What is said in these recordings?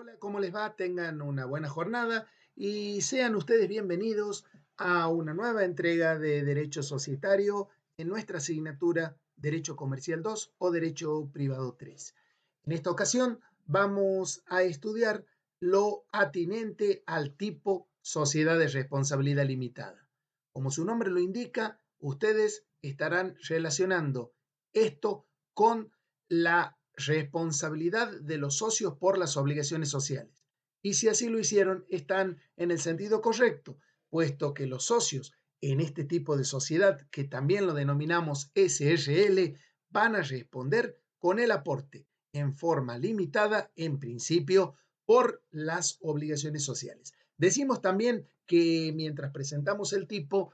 Hola, ¿cómo les va? Tengan una buena jornada y sean ustedes bienvenidos a una nueva entrega de Derecho Societario en nuestra asignatura Derecho Comercial 2 o Derecho Privado 3. En esta ocasión vamos a estudiar lo atinente al tipo sociedad de responsabilidad limitada. Como su nombre lo indica, ustedes estarán relacionando esto con la responsabilidad de los socios por las obligaciones sociales. Y si así lo hicieron, están en el sentido correcto, puesto que los socios en este tipo de sociedad, que también lo denominamos SRL, van a responder con el aporte en forma limitada, en principio, por las obligaciones sociales. Decimos también que mientras presentamos el tipo,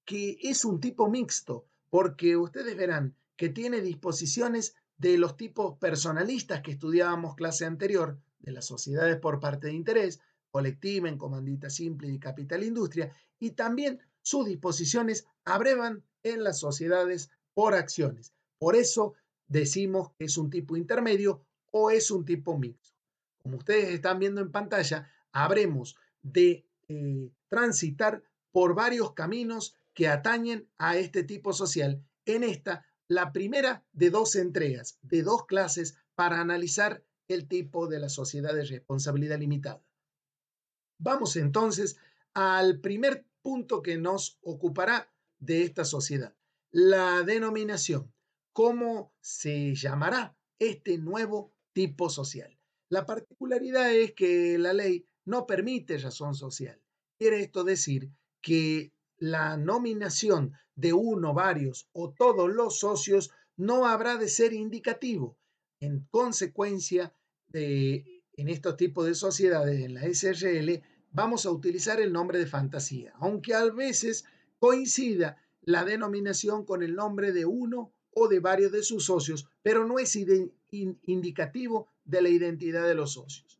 que es un tipo mixto, porque ustedes verán que tiene disposiciones de los tipos personalistas que estudiábamos clase anterior, de las sociedades por parte de interés, colectiva, en comandita simple y de capital industria, y también sus disposiciones abrevan en las sociedades por acciones. Por eso decimos que es un tipo intermedio o es un tipo mixto. Como ustedes están viendo en pantalla, habremos de transitar por varios caminos que atañen a este tipo social en esta, la primera de dos entregas, de dos clases para analizar el tipo de la sociedad de responsabilidad limitada. Vamos entonces al primer punto que nos ocupará de esta sociedad, la denominación. ¿Cómo se llamará este nuevo tipo social? La particularidad es que la ley no permite razón social. Quiere esto decir que la nominación de uno, varios o todos los socios no habrá de ser indicativo. En consecuencia, en estos tipos de sociedades, en la SRL, vamos a utilizar el nombre de fantasía, aunque a veces coincida la denominación con el nombre de uno o de varios de sus socios, pero no es indicativo de la identidad de los socios.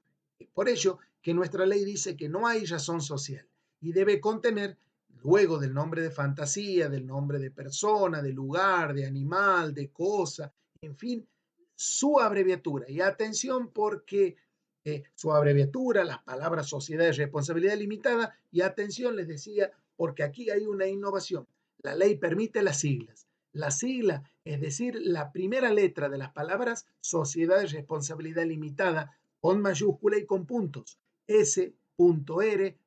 Por ello que nuestra ley dice que no hay razón social y debe contener, luego del nombre de fantasía, del nombre de persona, de lugar, de animal, de cosa, en fin, su abreviatura. Y atención porque su abreviatura, las palabras sociedad de responsabilidad limitada, y atención, les decía, porque aquí hay una innovación. La ley permite las siglas. La sigla, es decir, la primera letra de las palabras sociedad de responsabilidad limitada, con mayúscula y con puntos, S.R.L,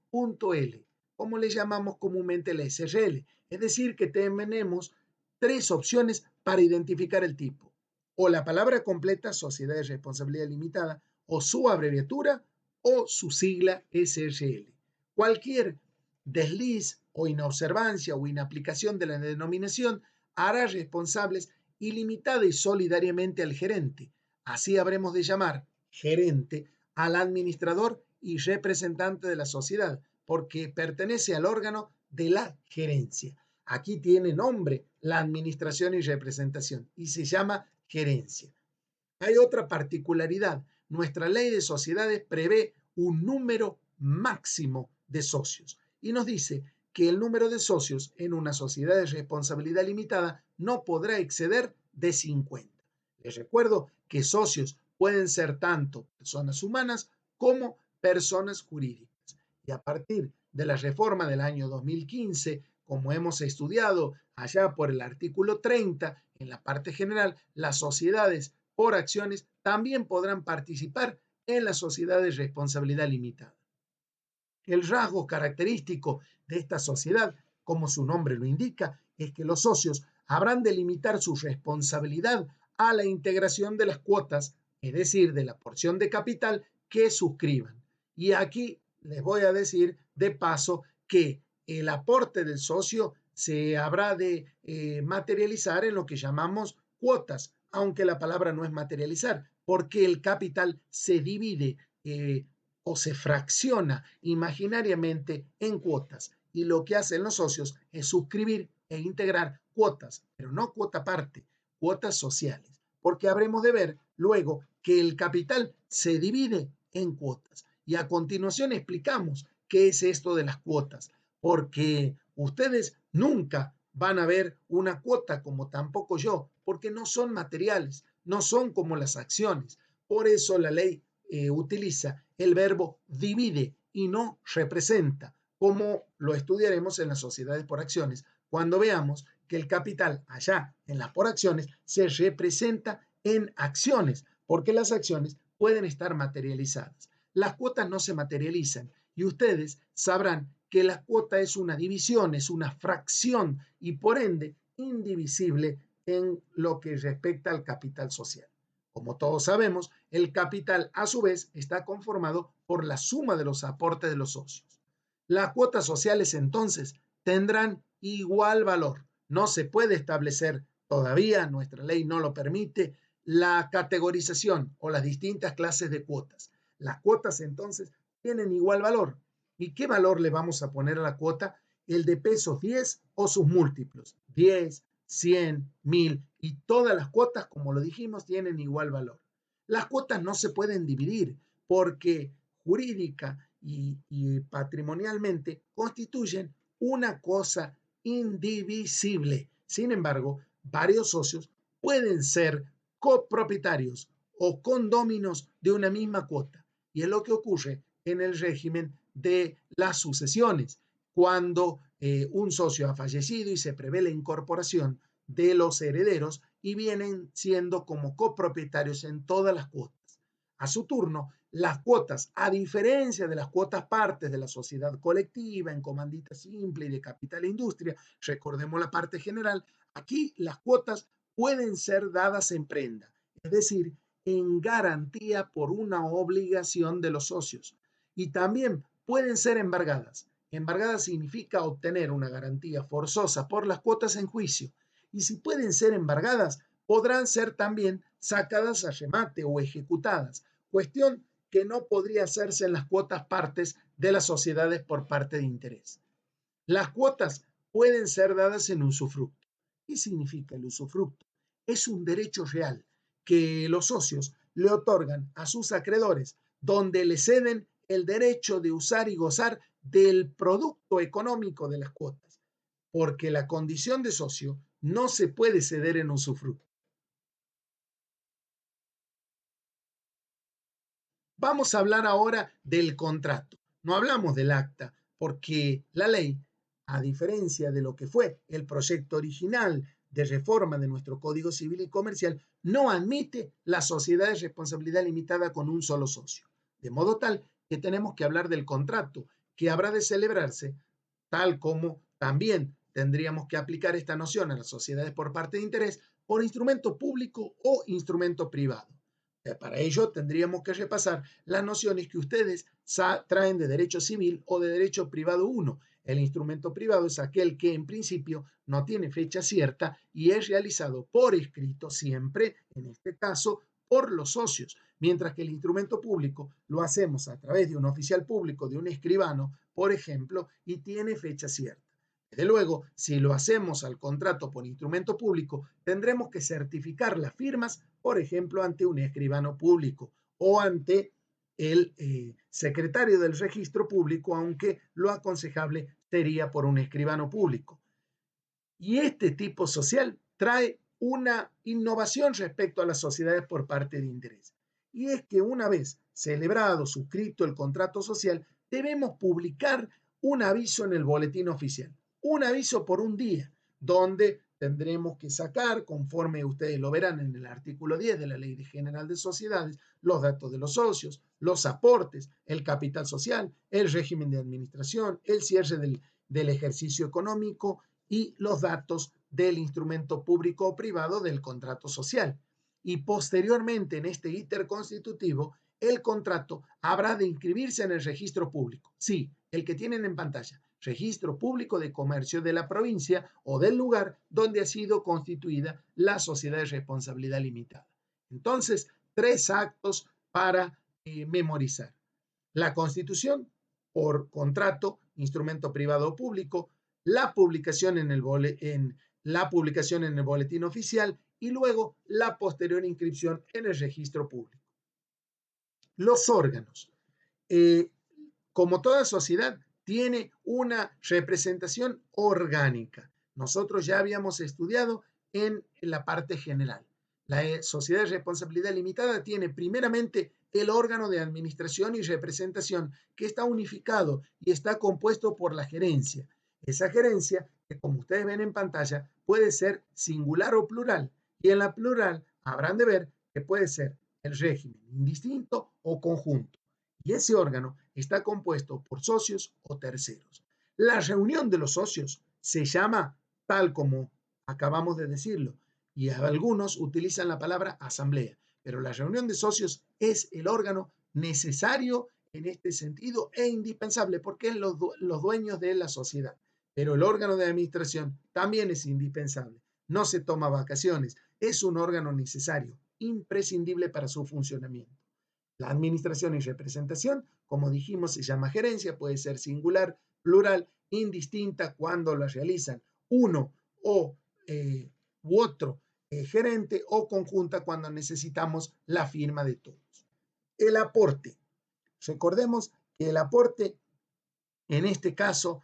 como le llamamos comúnmente la SRL. Es decir, que tenemos tres opciones para identificar el tipo. O la palabra completa, sociedad de responsabilidad limitada, o su abreviatura, o su sigla SRL. Cualquier desliz o inobservancia o inaplicación de la denominación hará responsables ilimitada y solidariamente al gerente. Así habremos de llamar gerente al administrador y representante de la sociedad, porque pertenece al órgano de la gerencia. Aquí tiene nombre la administración y representación y se llama gerencia. Hay otra particularidad. Nuestra ley de sociedades prevé un número máximo de socios y nos dice que el número de socios en una sociedad de responsabilidad limitada no podrá exceder de 50. Les recuerdo que socios pueden ser tanto personas humanas como personas jurídicas. Y a partir de la reforma del año 2015, como hemos estudiado allá por el artículo 30, en la parte general, las sociedades por acciones también podrán participar en la sociedad de responsabilidad limitada. El rasgo característico de esta sociedad, como su nombre lo indica, es que los socios habrán de limitar su responsabilidad a la integración de las cuotas, es decir, de la porción de capital que suscriban. Y aquí les voy a decir de paso que el aporte del socio se habrá de materializar en lo que llamamos cuotas, aunque la palabra no es materializar, porque el capital se divide o se fracciona imaginariamente en cuotas. Y lo que hacen los socios es suscribir e integrar cuotas, pero no cuota parte, cuotas sociales, porque habremos de ver luego que el capital se divide en cuotas. Y a continuación explicamos qué es esto de las cuotas, porque ustedes nunca van a ver una cuota, como tampoco yo, porque no son materiales, no son como las acciones. Por eso la ley utiliza el verbo divide y no representa, como lo estudiaremos en las sociedades por acciones, cuando veamos que el capital allá en las por acciones se representa en acciones, porque las acciones pueden estar materializadas. Las cuotas no se materializan y ustedes sabrán que la cuota es una división, es una fracción y por ende indivisible en lo que respecta al capital social. Como todos sabemos, el capital a su vez está conformado por la suma de los aportes de los socios. Las cuotas sociales entonces tendrán igual valor. No se puede establecer todavía, nuestra ley no lo permite, la categorización o las distintas clases de cuotas. Las cuotas entonces tienen igual valor. ¿Y qué valor le vamos a poner a la cuota? El de pesos 10 o sus múltiplos, 10, 100, 1000 y todas las cuotas, como lo dijimos, tienen igual valor. Las cuotas no se pueden dividir porque jurídica y patrimonialmente constituyen una cosa indivisible. Sin embargo, varios socios pueden ser copropietarios o condóminos de una misma cuota. Y es lo que ocurre en el régimen de las sucesiones, cuando un socio ha fallecido y se prevé la incorporación de los herederos y vienen siendo como copropietarios en todas las cuotas. A su turno, las cuotas, a diferencia de las cuotas partes de la sociedad colectiva, en comandita simple y de capital e industria, recordemos la parte general, aquí las cuotas pueden ser dadas en prenda, es decir, en garantía por una obligación de los socios. Y también pueden ser embargadas. Embargada significa obtener una garantía forzosa por las cuotas en juicio. Y si pueden ser embargadas, podrán ser también sacadas a remate o ejecutadas, cuestión que no podría hacerse en las cuotas partes de las sociedades por parte de interés. Las cuotas pueden ser dadas en usufructo. ¿Qué significa el usufructo? Es un derecho real que los socios le otorgan a sus acreedores, donde le ceden el derecho de usar y gozar del producto económico de las cuotas, porque la condición de socio no se puede ceder en usufructo. Vamos a hablar ahora del contrato. No hablamos del acta, porque la ley, a diferencia de lo que fue el proyecto original de reforma de nuestro Código Civil y Comercial, no admite las sociedades de responsabilidad limitada con un solo socio. De modo tal que tenemos que hablar del contrato, que habrá de celebrarse, tal como también tendríamos que aplicar esta noción a las sociedades por parte de interés, por instrumento público o instrumento privado. Para ello tendríamos que repasar las nociones que ustedes traen de derecho civil o de derecho privado 1. El instrumento privado es aquel que en principio no tiene fecha cierta y es realizado por escrito siempre, en este caso, por los socios, mientras que el instrumento público lo hacemos a través de un oficial público, de un escribano, por ejemplo, y tiene fecha cierta. Desde luego, si lo hacemos al contrato por instrumento público, tendremos que certificar las firmas, por ejemplo, ante un escribano público o ante el secretario del registro público, aunque lo aconsejable sería por un escribano público. Y este tipo social trae una innovación respecto a las sociedades por parte de interés. Y es que una vez celebrado, suscrito el contrato social, debemos publicar un aviso en el boletín oficial. Un aviso por un día, donde tendremos que sacar, conforme ustedes lo verán en el artículo 10 de la Ley General de Sociedades, los datos de los socios, los aportes, el capital social, el régimen de administración, el cierre del ejercicio económico y los datos del instrumento público o privado del contrato social. Y posteriormente, en este íter constitutivo, el contrato habrá de inscribirse en el registro público. Sí, el que tienen en pantalla, registro público de comercio de la provincia o del lugar donde ha sido constituida la sociedad de responsabilidad limitada. Entonces, 3 actos para memorizar. La constitución por contrato, instrumento privado o público, la publicación en el boletín oficial y luego la posterior inscripción en el registro público. Los órganos. Como toda sociedad, tiene una representación orgánica. Nosotros ya habíamos estudiado en la parte general. La sociedad de responsabilidad limitada tiene primeramente el órgano de administración y representación que está unificado y está compuesto por la gerencia. Esa gerencia, que como ustedes ven en pantalla, puede ser singular o plural. Y en la plural habrán de ver que puede ser el régimen indistinto o conjunto. Y ese órgano está compuesto por socios o terceros. La reunión de los socios se llama tal como acabamos de decirlo, y algunos utilizan la palabra asamblea, pero la reunión de socios es el órgano necesario en este sentido e indispensable porque es los dueños de la sociedad. Pero el órgano de administración también es indispensable. No se toma vacaciones, es un órgano necesario, imprescindible para su funcionamiento. La administración y representación, como dijimos, se llama gerencia, puede ser singular, plural, indistinta cuando la realizan uno o u otro gerente o conjunta cuando necesitamos la firma de todos. El aporte. Recordemos que el aporte, en este caso,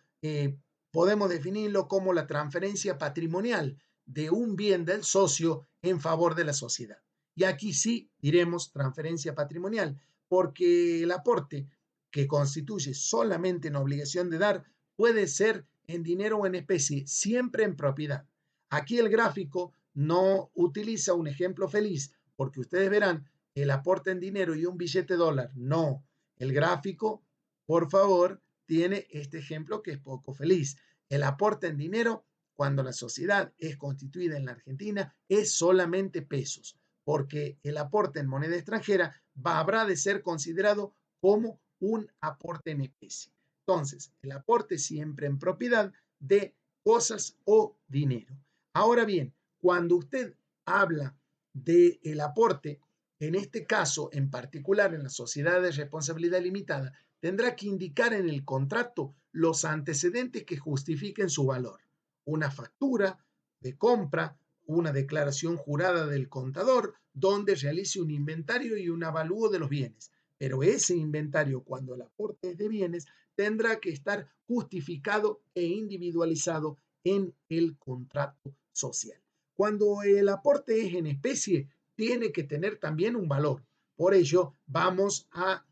podemos definirlo como la transferencia patrimonial de un bien del socio en favor de la sociedad. Y aquí sí diremos transferencia patrimonial, porque el aporte que constituye solamente una obligación de dar puede ser en dinero o en especie, siempre en propiedad. Aquí el gráfico no utiliza un ejemplo feliz, porque ustedes verán el aporte en dinero y un billete dólar. No, el gráfico, por favor, tiene este ejemplo que es poco feliz. El aporte en dinero, cuando la sociedad es constituida en la Argentina, es solamente pesos, porque el aporte en moneda extranjera habrá de ser considerado como un aporte en especie. Entonces, el aporte siempre en propiedad de cosas o dinero. Ahora bien, cuando usted habla del aporte, en este caso en particular en la sociedad de responsabilidad limitada, tendrá que indicar en el contrato los antecedentes que justifiquen su valor. Una factura de compra, una declaración jurada del contador, donde realice un inventario y un avalúo de los bienes. Pero ese inventario, cuando el aporte es de bienes, tendrá que estar justificado e individualizado en el contrato social. Cuando el aporte es en especie, tiene que tener también un valor. Por ello, vamos a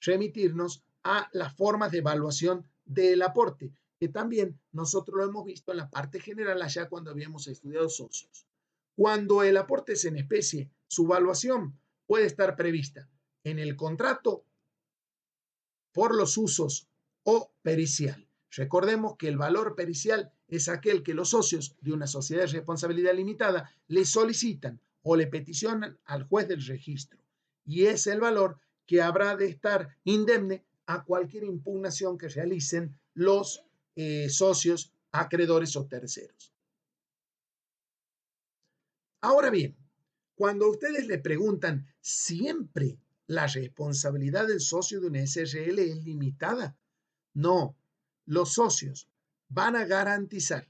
remitirnos a las formas de evaluación del aporte, que también nosotros lo hemos visto en la parte general allá cuando habíamos estudiado socios. Cuando el aporte es en especie, su evaluación puede estar prevista en el contrato por los usos o pericial. Recordemos que el valor pericial es aquel que los socios de una sociedad de responsabilidad limitada le solicitan o le peticionan al juez del registro. Y es el valor que habrá de estar indemne a cualquier impugnación que realicen los socios, acreedores o terceros. Ahora bien, cuando ustedes le preguntan, ¿siempre la responsabilidad del socio de una SRL es limitada? No, los socios van a garantizar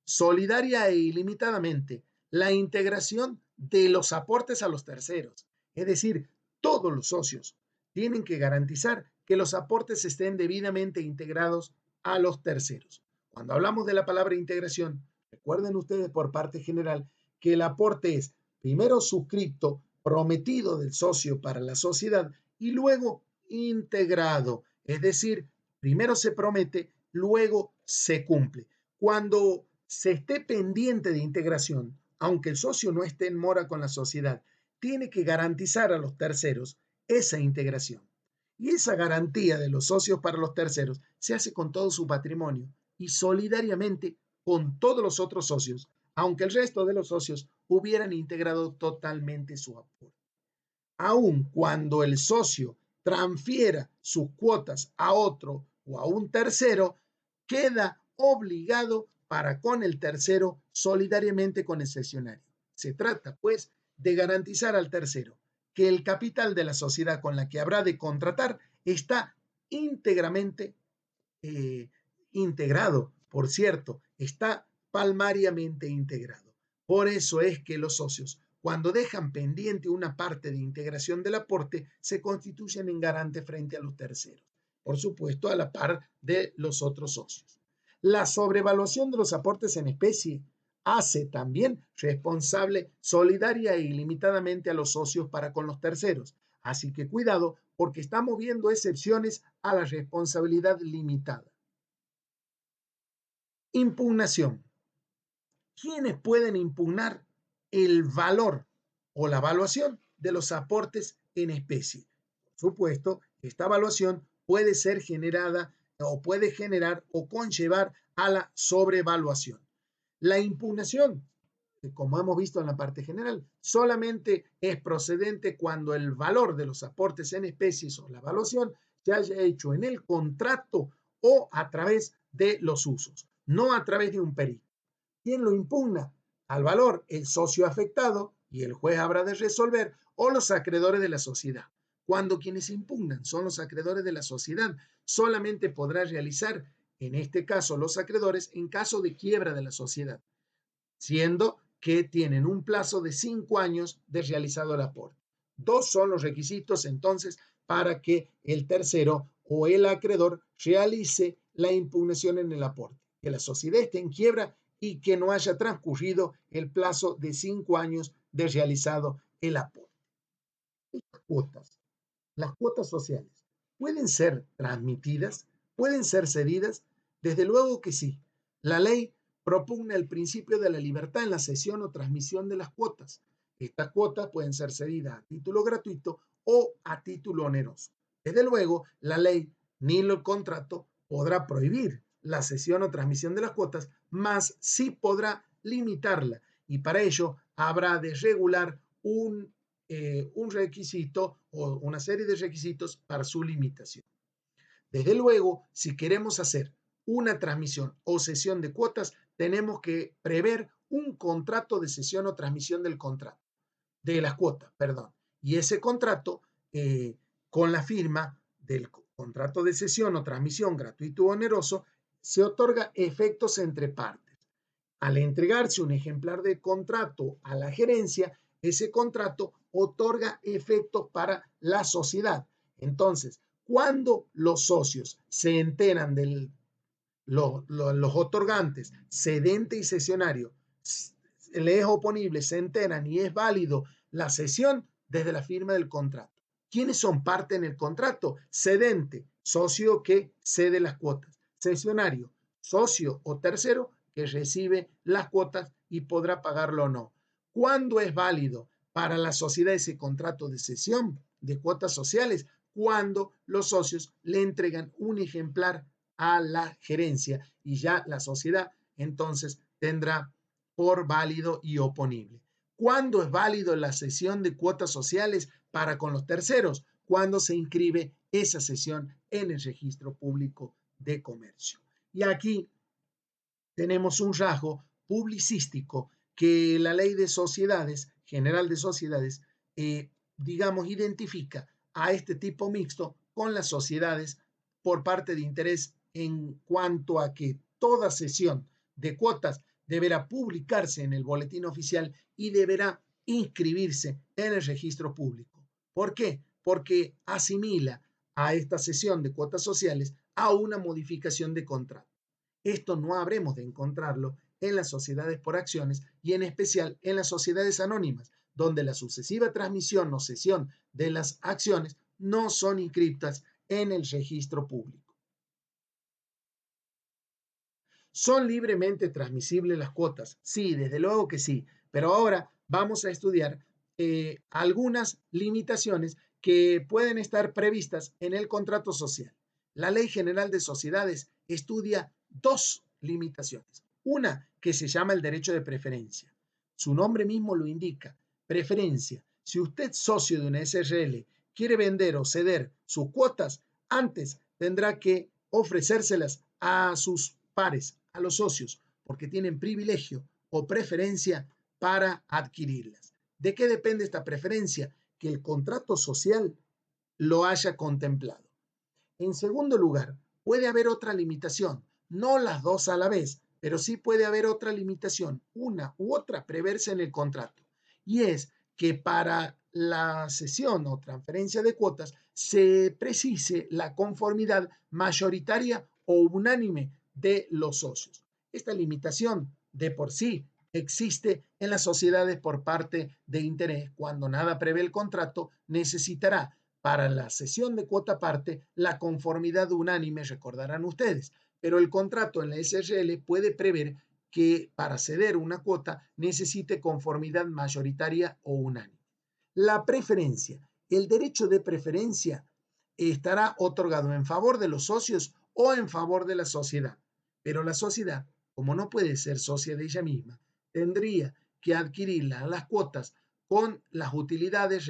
solidaria e ilimitadamente la integración de los aportes a los terceros. Es decir, todos los socios tienen que garantizar que los aportes estén debidamente integrados a los terceros. Cuando hablamos de la palabra integración, recuerden ustedes por parte general que el aporte es primero suscripto, prometido del socio para la sociedad y luego integrado, es decir, primero se promete, luego se cumple. Cuando se esté pendiente de integración, aunque el socio no esté en mora con la sociedad, tiene que garantizar a los terceros esa integración. Y esa garantía de los socios para los terceros se hace con todo su patrimonio y solidariamente con todos los otros socios, aunque el resto de los socios hubieran integrado totalmente su aporte. Aun cuando el socio transfiera sus cuotas a otro o a un tercero, queda obligado para con el tercero solidariamente con el cesionario. Se trata, pues, de garantizar al tercero que el capital de la sociedad con la que habrá de contratar está íntegramente integrado, por cierto, está palmariamente integrado. Por eso es que los socios, cuando dejan pendiente una parte de integración del aporte, se constituyen en garante frente a los terceros, por supuesto a la par de los otros socios. La sobrevaluación de los aportes en especie hace también responsable solidaria e ilimitadamente a los socios para con los terceros. Así que cuidado, porque estamos viendo excepciones a la responsabilidad limitada. Impugnación. ¿Quiénes pueden impugnar el valor o la evaluación de los aportes en especie? Por supuesto, esta evaluación puede ser generada o puede generar o conllevar a la sobrevaluación. La impugnación, como hemos visto en la parte general, solamente es procedente cuando el valor de los aportes en especies o la evaluación se haya hecho en el contrato o a través de los usos, no a través de un perito. ¿Quién lo impugna? Al valor, el socio afectado, y el juez habrá de resolver, o los acreedores de la sociedad. Cuando quienes impugnan son los acreedores de la sociedad, solamente podrá realizar, en este caso, los acreedores en caso de quiebra de la sociedad, siendo que tienen un plazo de 5 años de realizado el aporte. 2 son los requisitos entonces para que el tercero o el acreedor realice la impugnación en el aporte, que la sociedad esté en quiebra y que no haya transcurrido el plazo de 5 años de realizado el aporte. Cuotas. Las cuotas sociales pueden ser transmitidas, pueden ser cedidas, desde luego que sí. La ley propugna el principio de la libertad en la cesión o transmisión de las cuotas. Estas cuotas pueden ser cedidas a título gratuito o a título oneroso. Desde luego, la ley ni el contrato podrá prohibir la cesión o transmisión de las cuotas, mas sí podrá limitarla y para ello habrá de regular un requisito o una serie de requisitos para su limitación. Desde luego, si queremos hacer una transmisión o cesión de cuotas, tenemos que prever un contrato de cesión o transmisión del contrato, de las cuotas, perdón. Y ese contrato, con la firma del contrato de cesión o transmisión gratuito o oneroso, se otorga efectos entre partes. Al entregarse un ejemplar de contrato a la gerencia, ese contrato otorga efectos para la sociedad. Entonces, cuando los socios se enteran de los otorgantes, cedente y cesionario, le es oponible, se enteran y es válido la cesión desde la firma del contrato. ¿Quiénes son parte en el contrato? Cedente, socio que cede las cuotas. Cesionario, socio o tercero que recibe las cuotas y podrá pagarlo o no. ¿Cuándo es válido para la sociedad ese contrato de cesión de cuotas sociales? Cuando los socios le entregan un ejemplar a la gerencia y ya la sociedad entonces tendrá por válido y oponible. ¿Cuándo es válido la cesión de cuotas sociales para con los terceros? Cuando se inscribe esa cesión en el registro público de comercio. Y aquí tenemos un rasgo publicístico que la ley de sociedades, general de sociedades, digamos, identifica a este tipo mixto con las sociedades por parte de interés en cuanto a que toda cesión de cuotas deberá publicarse en el boletín oficial y deberá inscribirse en el registro público. ¿Por qué? Porque asimila a esta cesión de cuotas sociales a una modificación de contrato. Esto no habremos de encontrarlo en las sociedades por acciones y en especial en las sociedades anónimas, donde la sucesiva transmisión o cesión de las acciones no son inscritas en el registro público. ¿Son libremente transmisibles las cuotas? Sí, desde luego que sí, pero ahora vamos a estudiar algunas limitaciones que pueden estar previstas en el contrato social. La Ley General de Sociedades estudia dos limitaciones. Una que se llama el derecho de preferencia. Su nombre mismo lo indica, preferencia. Si usted, socio de una SRL, quiere vender o ceder sus cuotas, antes tendrá que ofrecérselas a sus pares, a los socios, porque tienen privilegio o preferencia para adquirirlas. ¿De qué depende esta preferencia? Que el contrato social lo haya contemplado. En segundo lugar, puede haber otra limitación, no las dos a la vez, pero sí puede haber otra limitación, una u otra preverse en el contrato, y es que para la cesión o transferencia de cuotas se precise la conformidad mayoritaria o unánime de los socios. Esta limitación de por sí existe en las sociedades por parte de interés. Cuando nada prevé el contrato, necesitará para la cesión de cuota parte la conformidad unánime, recordarán ustedes, pero el contrato en la SRL puede prever que para ceder una cuota necesite conformidad mayoritaria o unánime. La preferencia. El derecho de preferencia estará otorgado en favor de los socios o en favor de la sociedad, pero la sociedad, como no puede ser socia de ella misma, tendría que adquirir las cuotas con las utilidades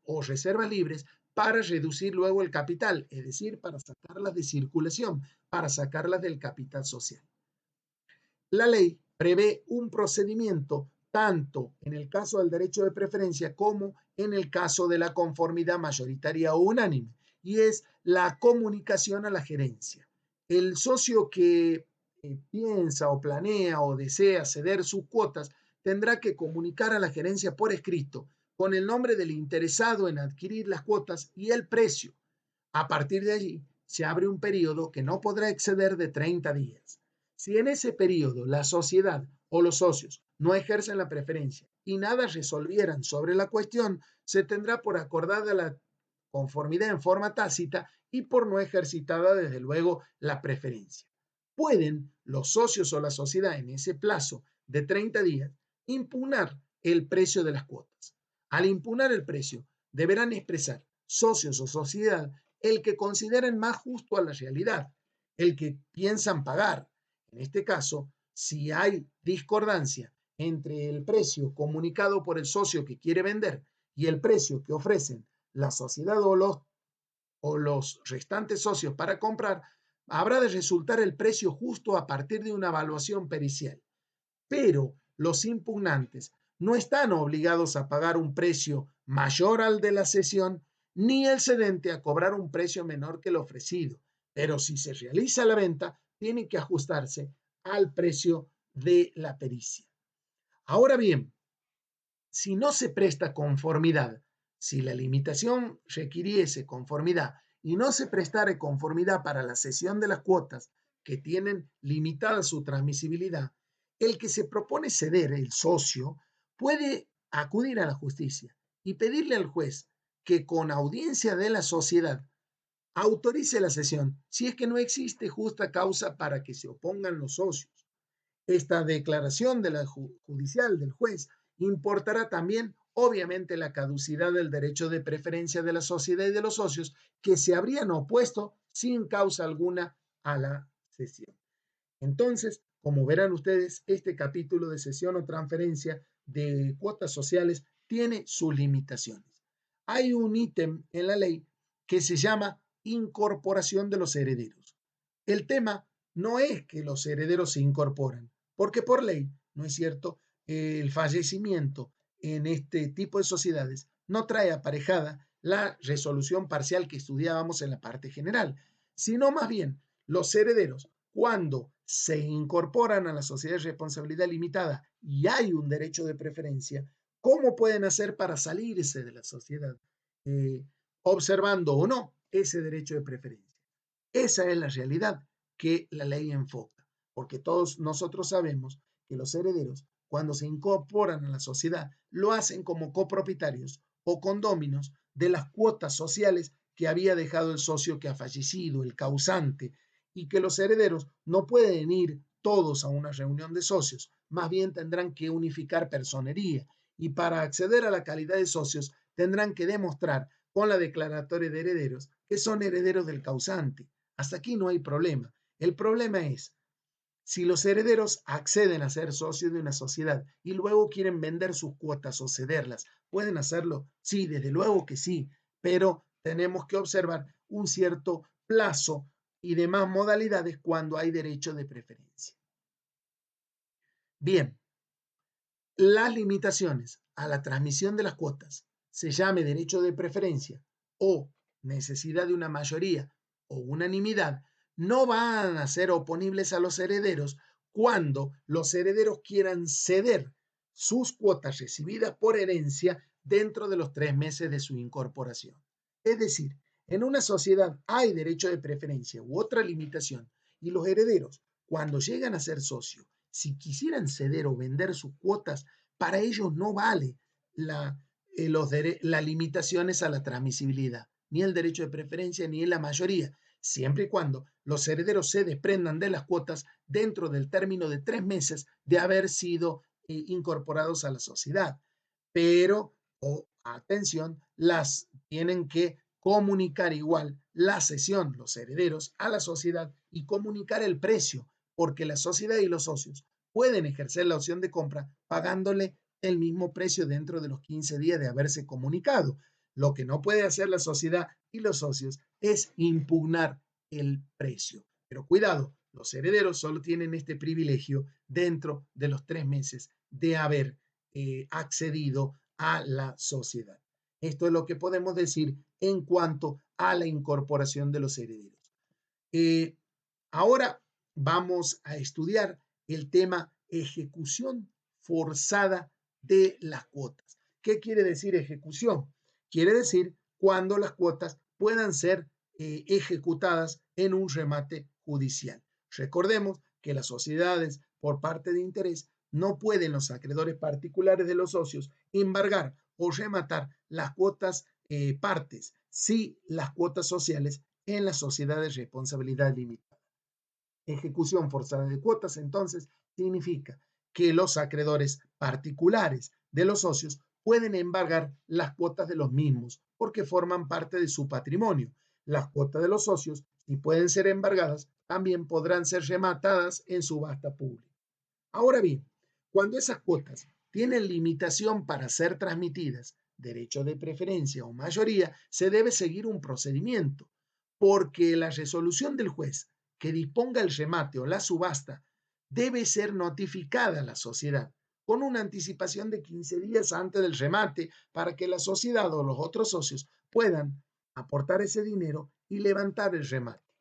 o reservas libres para reducir luego el capital, es decir, para sacarlas de circulación, para sacarlas del capital social. La ley prevé un procedimiento tanto en el caso del derecho de preferencia como en el caso de la conformidad mayoritaria o unánime, y es la comunicación a la gerencia. El socio que piensa o planea o desea ceder sus cuotas tendrá que comunicar a la gerencia por escrito con el nombre del interesado en adquirir las cuotas y el precio. A partir de allí, se abre un periodo que no podrá exceder de 30 días. Si en ese periodo la sociedad o los socios no ejercen la preferencia y nada resolvieran sobre la cuestión, se tendrá por acordada la conformidad en forma tácita y por no ejercitada, desde luego, la preferencia. Pueden los socios o la sociedad en ese plazo de 30 días impugnar el precio de las cuotas. Al impugnar el precio, deberán expresar socios o sociedad el que consideren más justo a la realidad, el que piensan pagar. En este caso, si hay discordancia entre el precio comunicado por el socio que quiere vender y el precio que ofrecen la sociedad o los restantes socios para comprar, habrá de resultar el precio justo a partir de una evaluación pericial. Pero los impugnantes no están obligados a pagar un precio mayor al de la cesión, ni el cedente a cobrar un precio menor que el ofrecido. Pero si se realiza la venta, tiene que ajustarse al precio de la pericia. Ahora bien, si no se presta conformidad, si la limitación requiriese conformidad y no se prestare conformidad para la cesión de las cuotas que tienen limitada su transmisibilidad, el que se propone ceder, el socio, puede acudir a la justicia y pedirle al juez que con audiencia de la sociedad autorice la cesión si es que no existe justa causa para que se opongan los socios. Esta declaración de la judicial del juez importará también, obviamente, la caducidad del derecho de preferencia de la sociedad y de los socios que se habrían opuesto sin causa alguna a la cesión. Entonces, como verán ustedes, este capítulo de cesión o transferencia de cuotas sociales tiene sus limitaciones. Hay un ítem en la ley que se llama incorporación de los herederos. El tema no es que los herederos se incorporan, porque por ley, ¿no es cierto?, el fallecimiento en este tipo de sociedades no trae aparejada la resolución parcial que estudiábamos en la parte general, sino más bien los herederos, cuando se incorporan a la sociedad de responsabilidad limitada y hay un derecho de preferencia, ¿cómo pueden hacer para salirse de la sociedad? Observando o no ese derecho de preferencia. Esa es la realidad que la ley enfoca, porque todos nosotros sabemos que los herederos, cuando se incorporan a la sociedad, lo hacen como copropietarios o condóminos de las cuotas sociales que había dejado el socio que ha fallecido, el causante, y que los herederos no pueden ir todos a una reunión de socios, más bien tendrán que unificar personería y para acceder a la calidad de socios tendrán que demostrar con la declaratoria de herederos que son herederos del causante. Hasta aquí no hay problema. El problema es si los herederos acceden a ser socios de una sociedad y luego quieren vender sus cuotas o cederlas. ¿Pueden hacerlo? Sí, desde luego que sí, pero tenemos que observar un cierto plazo y demás modalidades cuando hay derecho de preferencia. Bien, las limitaciones a la transmisión de las cuotas, se llame derecho de preferencia o necesidad de una mayoría o unanimidad, no van a ser oponibles a los herederos cuando los herederos quieran ceder sus cuotas recibidas por herencia dentro de los 3 meses de su incorporación. Es decir, en una sociedad hay derecho de preferencia u otra limitación y los herederos, cuando llegan a ser socios si quisieran ceder o vender sus cuotas, para ellos no vale las limitaciones a la transmisibilidad, ni el derecho de preferencia, ni la mayoría, siempre y cuando los herederos se desprendan de las cuotas dentro del término de 3 meses de haber sido incorporados a la sociedad. Pero, atención, las tienen que comunicar igual la cesión, los herederos, a la sociedad y comunicar el precio, porque la sociedad y los socios pueden ejercer la opción de compra pagándole el mismo precio dentro de los 15 días de haberse comunicado. Lo que no puede hacer la sociedad y los socios es impugnar el precio. Pero cuidado, los herederos solo tienen este privilegio dentro de los 3 meses de haber accedido a la sociedad. Esto es lo que podemos decir en cuanto a la incorporación de los herederos. Ahora vamos a estudiar el tema ejecución forzada de las cuotas. ¿Qué quiere decir ejecución? Quiere decir cuando las cuotas puedan ser ejecutadas en un remate judicial. Recordemos que las sociedades por parte de interés no pueden los acreedores particulares de los socios embargar o rematar las cuotas partes, sí las cuotas sociales en las sociedades de responsabilidad limitada. Ejecución forzada de cuotas, entonces, significa que los acreedores particulares de los socios pueden embargar las cuotas de los mismos porque forman parte de su patrimonio. Las cuotas de los socios, si pueden ser embargadas, también podrán ser rematadas en subasta pública. Ahora bien, cuando esas cuotas tienen limitación para ser transmitidas, derecho de preferencia o mayoría, se debe seguir un procedimiento, porque la resolución del juez que disponga el remate o la subasta debe ser notificada a la sociedad con una anticipación de 15 días antes del remate para que la sociedad o los otros socios puedan aportar ese dinero y levantar el remate.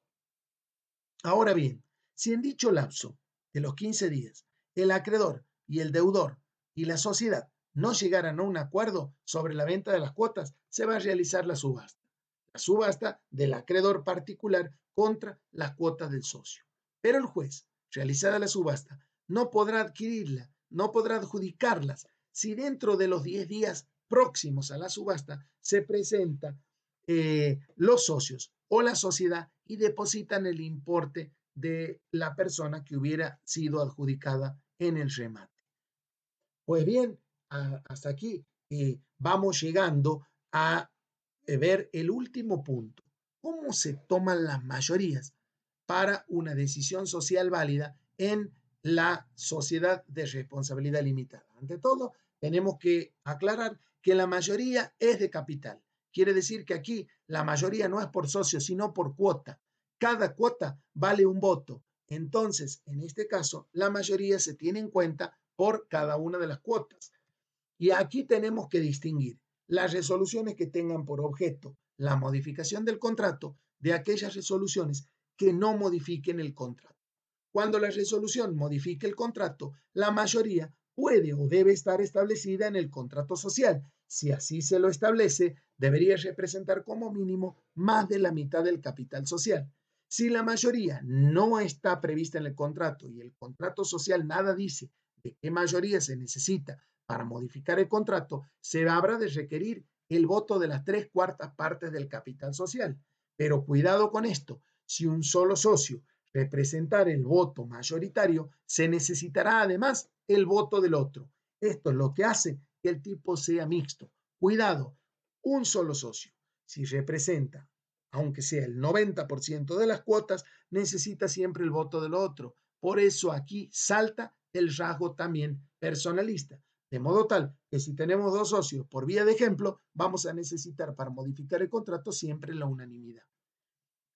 Ahora bien, si en dicho lapso de los 15 días el acreedor y el deudor y la sociedad no llegaran a un acuerdo sobre la venta de las cuotas, se va a realizar la subasta del acreedor particular contra las cuotas del socio. Pero el juez, realizada la subasta, no podrá adquirirla, no podrá adjudicarlas si dentro de los 10 días próximos a la subasta se presentan los socios o la sociedad y depositan el importe de la persona que hubiera sido adjudicada en el remate. Pues bien, hasta aquí vamos llegando a ver el último punto. ¿Cómo se toman las mayorías para una decisión social válida en la sociedad de responsabilidad limitada? Ante todo, tenemos que aclarar que la mayoría es de capital. Quiere decir que aquí la mayoría no es por socio, sino por cuota. Cada cuota vale un voto. Entonces, en este caso, la mayoría se tiene en cuenta por cada una de las cuotas. Y aquí tenemos que distinguir las resoluciones que tengan por objeto la modificación del contrato de aquellas resoluciones que no modifiquen el contrato. Cuando la resolución modifique el contrato, la mayoría puede o debe estar establecida en el contrato social. Si así se lo establece, debería representar como mínimo más de la mitad del capital social. Si la mayoría no está prevista en el contrato y el contrato social nada dice de qué mayoría se necesita para modificar el contrato, se habrá de requerir el voto de las 3/4 partes del capital social. Pero cuidado con esto, si un solo socio representar el voto mayoritario, se necesitará además el voto del otro. Esto es lo que hace que el tipo sea mixto. Cuidado, un solo socio, si representa, aunque sea el 90% de las cuotas, necesita siempre el voto del otro. Por eso aquí salta el rasgo también personalista. De modo tal que si tenemos dos socios, por vía de ejemplo, vamos a necesitar para modificar el contrato siempre la unanimidad.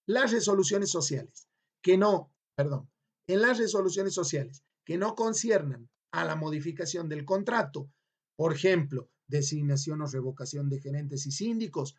Las resoluciones sociales que no, perdón, en las resoluciones sociales que no conciernan a la modificación del contrato, por ejemplo, designación o revocación de gerentes y síndicos,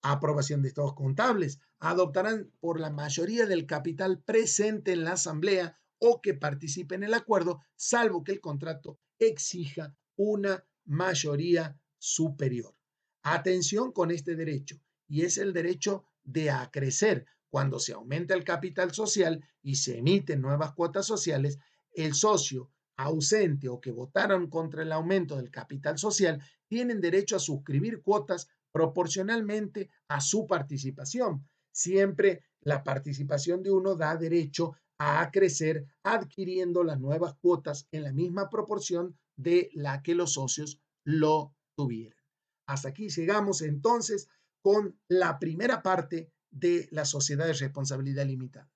aprobación de estados contables, adoptarán por la mayoría del capital presente en la asamblea o que participe en el acuerdo, salvo que el contrato exija una mayoría superior. Atención con este derecho, y es el derecho de acrecer. Cuando se aumenta el capital social y se emiten nuevas cuotas sociales, el socio ausente o que votaron contra el aumento del capital social tienen derecho a suscribir cuotas proporcionalmente a su participación. Siempre la participación de uno da derecho a crecer adquiriendo las nuevas cuotas en la misma proporción de la que los socios lo tuvieran. Hasta aquí llegamos entonces con la primera parte de la sociedad de responsabilidad limitada.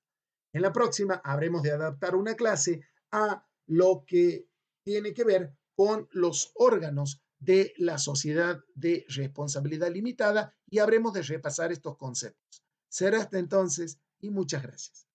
En la próxima habremos de adaptar una clase a lo que tiene que ver con los órganos de la sociedad de responsabilidad limitada y habremos de repasar estos conceptos. Será hasta entonces y muchas gracias.